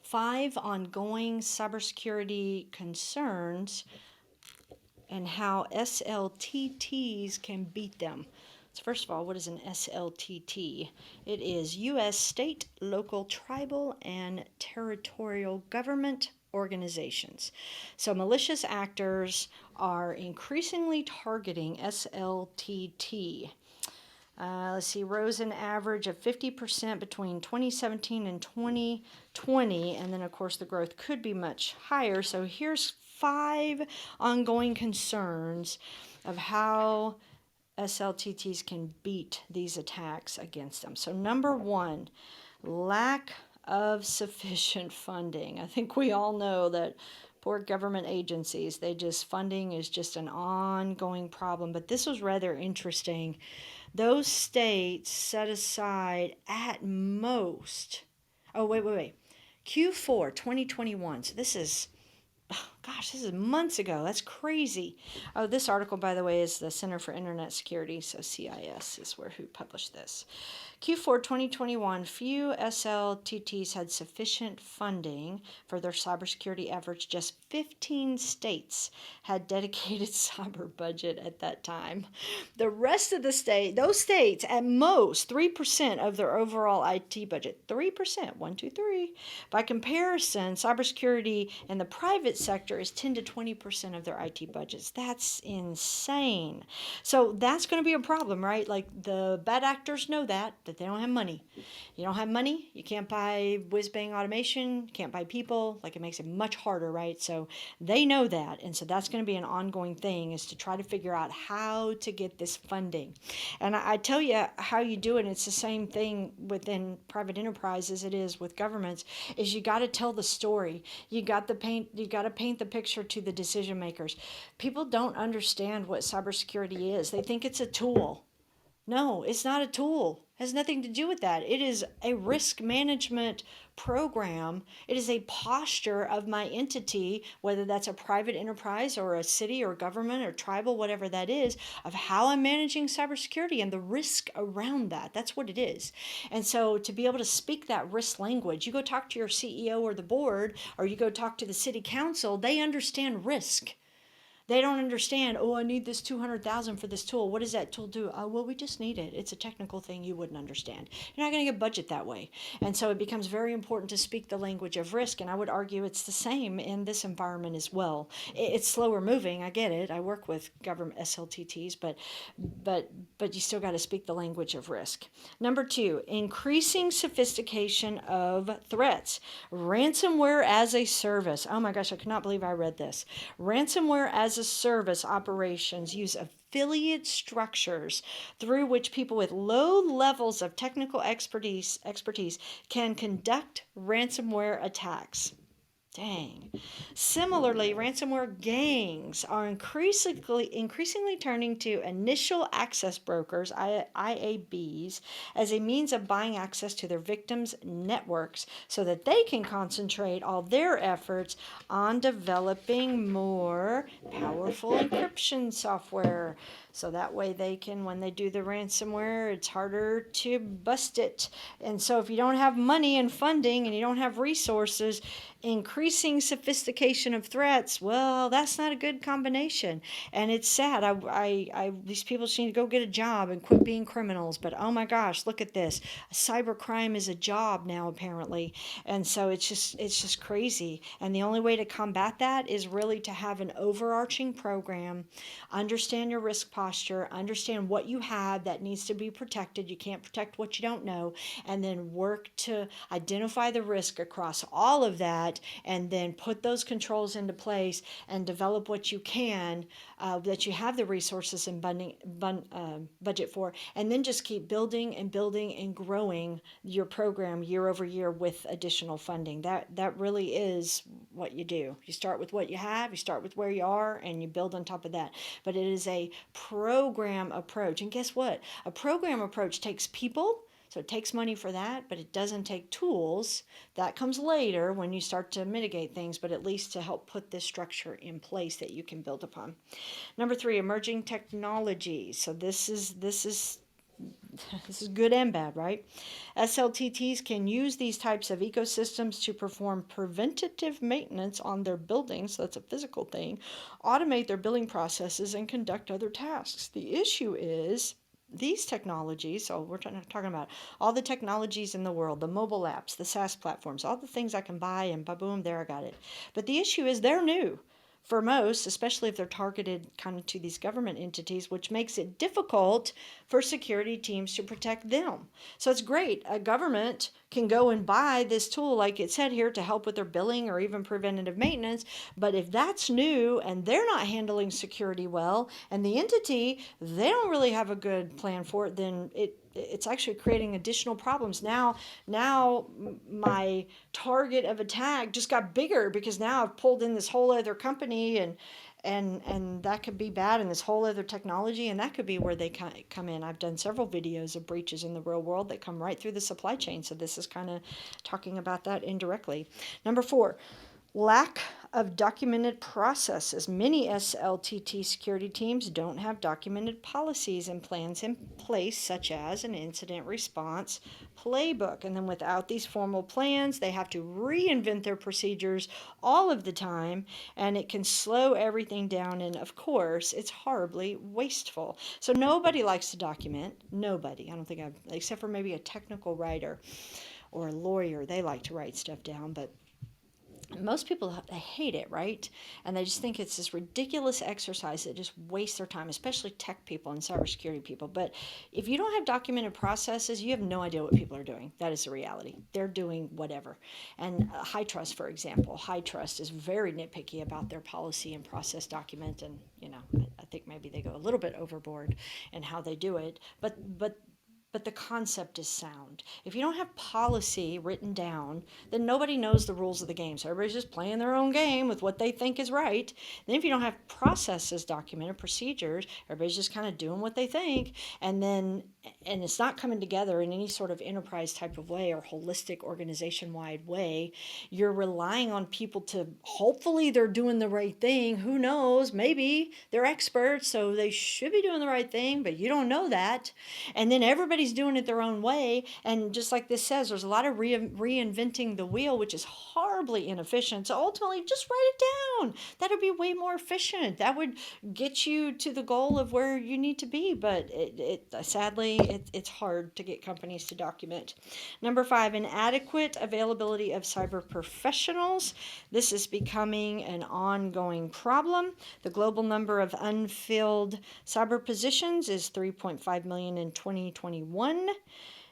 5 ongoing cybersecurity concerns and how SLTTs can beat them. So first of all, what is an SLTT? It is U.S. state, local, tribal, and territorial government organizations. So malicious actors are increasingly targeting SLTT. Let's see, rose an average of 50% between 2017 and 2020, and then of course the growth could be much higher. So here's 5 ongoing concerns of how SLTTs can beat these attacks against them. So number 1, lack of sufficient funding. I think we all know that poor government agencies, funding is just an ongoing problem, but this was rather interesting. Those states set aside at most, Q4 2021. So this is, this is months ago. That's crazy. Oh, this article, by the way, is the Center for Internet Security, so CIS is who published this. Q4 2021, few SLTTs had sufficient funding for their cybersecurity efforts. Just 15 states had dedicated cyber budget at that time. The rest of those states, at most 3% of their overall IT budget. 3%, 1, 2, 3. By comparison, cybersecurity in the private sector is 10 to 20% of their IT budgets. That's insane. So that's going to be a problem, right? Like the bad actors know that they don't have money. You don't have money, you can't buy whiz-bang automation, you can't buy people. Like it makes it much harder, right? So they know that, and so that's going to be an ongoing thing, is to try to figure out how to get this funding. And I tell you how you do it. It's the same thing within private enterprise as it is with governments. Is you got to tell the story. You got to paint the picture to the decision makers. People don't understand what cybersecurity is. They think it's a tool. No, it's not a tool. It has nothing to do with that. It is a risk management program. It is a posture of my entity, whether that's a private enterprise or a city or government or tribal, whatever that is, of how I'm managing cybersecurity and the risk around that. That's what it is. And so to be able to speak that risk language, you go talk to your CEO or the board, or you go talk to the city council, they understand risk. They don't understand, oh, I need this $200,000 for this tool. What does that tool do? Oh, well, we just need it. It's a technical thing you wouldn't understand. You're not going to get budget that way. And so it becomes very important to speak the language of risk. And I would argue it's the same in this environment as well. It's slower moving. I get it. I work with government SLTTs, but you still got to speak the language of risk. Number 2, increasing sophistication of threats. Ransomware as a service. Oh my gosh, I cannot believe I read this. Ransomware as a service operations use affiliate structures through which people with low levels of technical expertise can conduct ransomware attacks. Dang. Similarly, ransomware gangs are increasingly turning to initial access brokers, IABs, as a means of buying access to their victims' networks so that they can concentrate all their efforts on developing more powerful encryption software. So that way they can, when they do the ransomware, it's harder to bust it. And so if you don't have money and funding and you don't have resources, increasing sophistication of threats, well, that's not a good combination. And it's sad. These people just need to go get a job and quit being criminals. But oh my gosh, look at this. Cybercrime is a job now, apparently. And so it's just crazy. And the only way to combat that is really to have an overarching program, understand your risk posture, understand what you have that needs to be protected. You can't protect what you don't know, and then work to identify the risk across all of that, and then put those controls into place and develop what you can that you have the resources and budget for, and then just keep building and building and growing your program year over year with additional funding. That really is what you do. You start with what you have, you start with where you are, and you build on top of that. But it is a program approach. And guess what? A program approach takes people. So it takes money for that, but it doesn't take tools. That comes later when you start to mitigate things, but at least to help put this structure in place that you can build upon. Number 3, emerging technologies. So this is This is good and bad, right? SLTTs can use these types of ecosystems to perform preventative maintenance on their buildings, so that's a physical thing, automate their billing processes, and conduct other tasks. The issue is these technologies, so we're talking about all the technologies in the world, the mobile apps, the SaaS platforms, all the things I can buy, and boom, there I got it. But the issue is they're new for most, especially if they're targeted kind of to these government entities, which makes it difficult for security teams to protect them. So it's great. A government can go and buy this tool, like it said here, to help with their billing or even preventative maintenance. But if that's new and they're not handling security well, and the entity, they don't really have a good plan for it, then it's actually creating additional problems. Now my target of attack just got bigger because now I've pulled in this whole other company, and that could be bad, and this whole other technology, and that could be where they come in. I've done several videos of breaches in the real world that come right through the supply chain, so this is kind of talking about that indirectly. Number 4, lack of documented processes. Many SLTT security teams don't have documented policies and plans in place, such as an incident response playbook. And then without these formal plans, they have to reinvent their procedures all of the time, and it can slow everything down. And of course, it's horribly wasteful. So nobody likes to document. Nobody. I don't think except for maybe a technical writer or a lawyer, they like to write stuff down, but most people, they hate it, right? And they just think it's this ridiculous exercise that just wastes their time, especially tech people and cybersecurity people. But if you don't have documented processes, you have no idea what people are doing. That is the reality. They're doing whatever. And High Trust, for example, High Trust is very nitpicky about their policy and process document, and I think maybe they go a little bit overboard in how they do it. But the concept is sound. If you don't have policy written down, then nobody knows the rules of the game. So everybody's just playing their own game with what they think is right. Then if you don't have processes documented, procedures, everybody's just kind of doing what they think. And it's not coming together in any sort of enterprise type of way or holistic organization-wide way. You're relying on people to, hopefully they're doing the right thing. Who knows? Maybe they're experts, so they should be doing the right thing, but you don't know that. And then everybody's doing it their own way, and just like this says, there's a lot of reinventing the wheel, which is horribly inefficient. So ultimately, just write it down. That would be way more efficient. That would get you to the goal of where you need to be, but sadly it's hard to get companies to document. Number 5, inadequate availability of cyber professionals. This is becoming an ongoing problem. The global number of unfilled cyber positions is 3.5 million in 2021,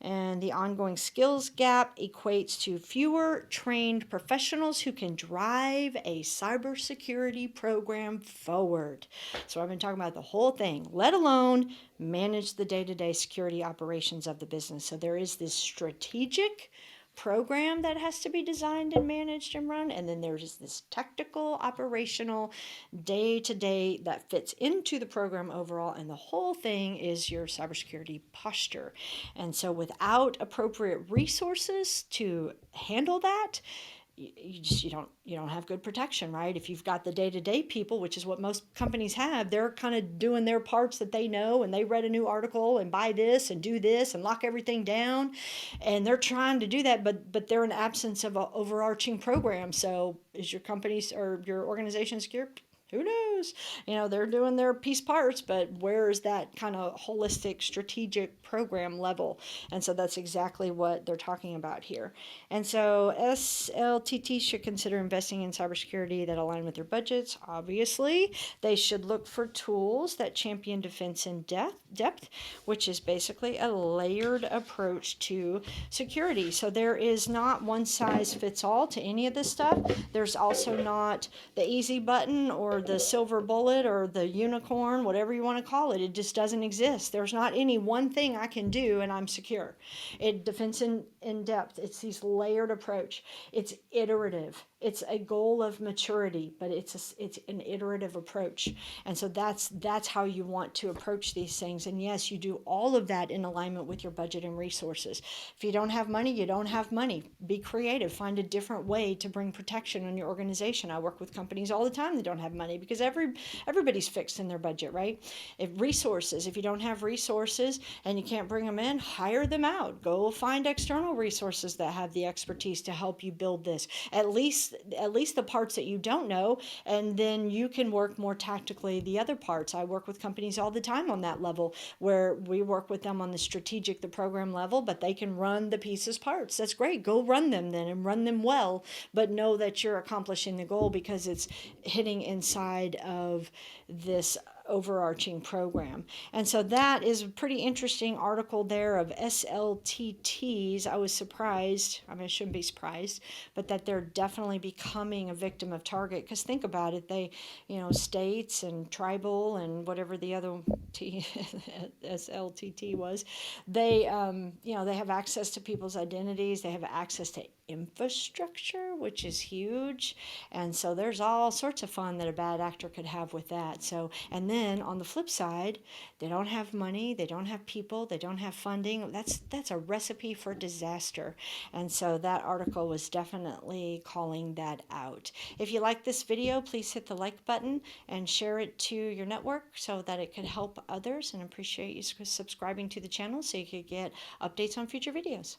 and the ongoing skills gap equates to fewer trained professionals who can drive a cybersecurity program forward. So I've been talking about the whole thing, let alone manage the day-to-day security operations of the business. So there is this strategic program that has to be designed and managed and run, and then there's this tactical operational day-to-day that fits into the program overall, and the whole thing is your cybersecurity posture. And so without appropriate resources to handle that, you don't have good protection, right? If you've got the day-to-day people, which is what most companies have, they're kind of doing their parts that they know, and they read a new article and buy this and do this and lock everything down, and they're trying to do that, but they're in absence of an overarching program. So is your company or your organization secure? Who knows? They're doing their piece parts, but where is that kind of holistic strategic program level? And so that's exactly what they're talking about here. And so SLTT should consider investing in cybersecurity that align with their budgets. Obviously, they should look for tools that champion defense in depth, which is basically a layered approach to security. So there is not one size fits all to any of this stuff. There's also not the easy button or the silver bullet or the unicorn, whatever you want to call it. It just doesn't exist. There's not any one thing I can do and I'm secure. Defense in depth. It's these layered approach. It's iterative. It's a goal of maturity, but it's an iterative approach. And so that's how you want to approach these things. And yes, you do all of that in alignment with your budget and resources. If you don't have money, you don't have money. Be creative. Find a different way to bring protection on your organization. I work with companies all the time that don't have money because everybody's fixed in their budget, right? If you don't have resources and you can't bring them in, hire them out. Go find external resources that have the expertise to help you build this. At least the parts that you don't know, and then you can work more tactically the other parts. I work with companies all the time on that level where we work with them on the strategic, the program level, but they can run the pieces parts. That's great. Go run them then and run them well, but know that you're accomplishing the goal because it's hitting inside of this overarching program. And so that is a pretty interesting article there of SLTTs. I was surprised, I mean, I shouldn't be surprised, but that they're definitely becoming a victim of target. Because think about it, they, states and tribal and whatever the other SLTT was, they, they have access to people's identities, they have access to infrastructure, which is huge. And so there's all sorts of fun that a bad actor could have with that. So, and then on the flip side, they don't have money, they don't have people, they don't have funding. That's a recipe for disaster. And so that article was definitely calling that out. If you like this video, please hit the like button and share it to your network so that it could help others, and appreciate you subscribing to the channel so you could get updates on future videos.